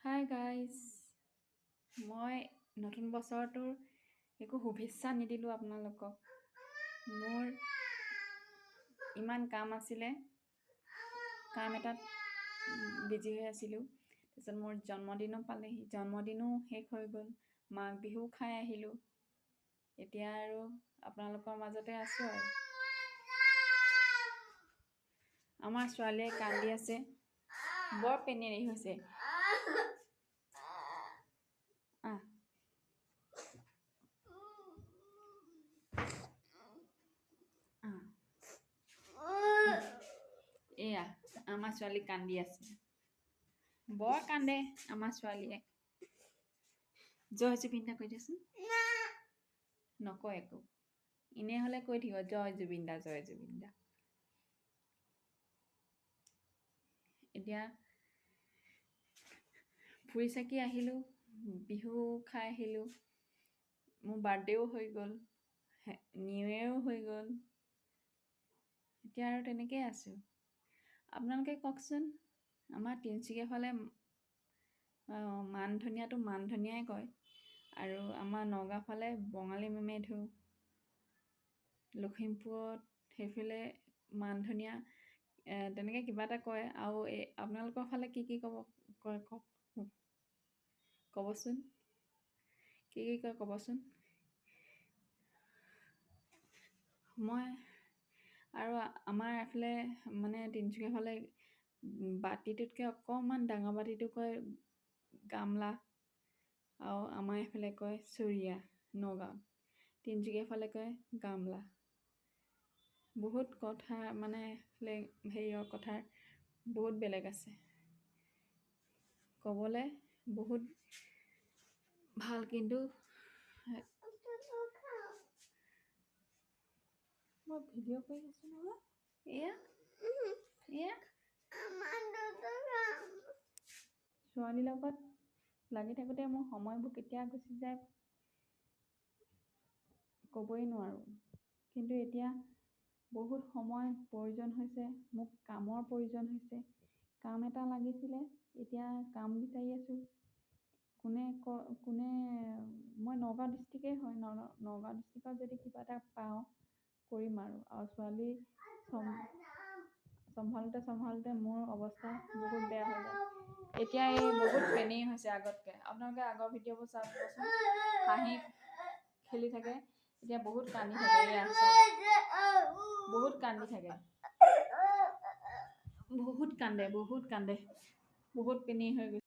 Hi guys, মই নতুন বছৰটোৰ একো শুভেচ্ছা নিদিলোঁ আপোনালোকক। মোৰ ইমান কাম আছিলে, কাম এটাত বিজি হৈ আছিলোঁ। তাৰপিছত মোৰ জন্মদিনো পালেহি, জন্মদিনো শেষ হৈ গ'ল, মাঘ বিহু খাই আহিলোঁ। এতিয়া আৰু আপোনালোকৰ মাজতে আছোঁ আৰু। আমাৰ ছোৱালীয়ে কান্দি আছে, বৰ পেনেৰি হৈছে। এয়া আমাৰ ছোৱালী কান্দি আছে, বৰ কান্দে আমাৰ ছোৱালীয়ে। জয় জুবিন দা কৈ দিয়াচোন। নকয় একো, এনে হ'লে কৈ থাকিব জয় জুবিন দা, জয় জুবিন দা। এতিয়া ফুৰি চাকি আহিলোঁ, বিহু খাই আহিলোঁ, মোৰ বাৰ্থডেও হৈ গ'ল, নিউ ইয়েৰো হৈ গ'ল। এতিয়া আৰু তেনেকেই আছোঁ। আপোনালোকে কওকচোন, আমাৰ তিনিচুকীয়া ফালে মান ধনিয়াটো মান ধনিয়াই কয়, আৰু আমাৰ নগাঁও ফালে বঙালী মেমেধু, লখিমপুৰত সেইফালে মান ধনিয়া তেনেকৈ কিবা এটা কয়। আৰু আপোনালোকৰ ফালে কি ক'ব কয় কওক, ক'বচোন, কি কয় ক'বচোন। মই আৰু আমাৰ এফালে মানে তিনিচুকীয়া ফালে বাতিটোতকৈ অকণমান ডাঙৰ বাতিটো কয় গামলা, আৰু আমাৰ এইফালে কয় চৰিয়া। নগাঁও, তিনিচুকীয়া ফালে কয় গামলা। বহুত কথা মানে হেৰিয়ৰ কথাৰ বহুত বেলেগ আছে, ক'বলৈ বহুত ভাল, কিন্তু মই ভিডিঅ' কৰি আছোঁ নহয়। এয়া ছোৱালীৰ লগত লাগি থাকোঁতে মোৰ সময়বোৰ কেতিয়া গুচি যায় ক'বই নোৱাৰোঁ। কিন্তু এতিয়া বহুত সময় প্ৰয়োজন হৈছে, মোক কামৰ প্ৰয়োজন হৈছে, কাম এটা লাগিছিলে। এতিয়া কাম বিচাৰি আছোঁ। কোনে মই নগাঁও ডিষ্ট্ৰিক্টেই হয়, নগাঁও ডিষ্ট্ৰিক্টত যদি কিবা এটা পাওঁ কৰিম আৰু ছোৱালী চম্ভালোতে মোৰ অৱস্থা বহুত বেয়া হৈ যায়। এতিয়া এই বহুত পেনেই হৈছে আগতকৈ। আপোনালোকে আগৰ ভিডিঅ'বোৰ চাবচোন, হাঁহি খেলি থাকে, এতিয়া বহুত কান্দি থাকে। এয়া বহুত কান্দি থাকে, বহুত কান্দে, বহুত পেনেই হৈ গৈছে।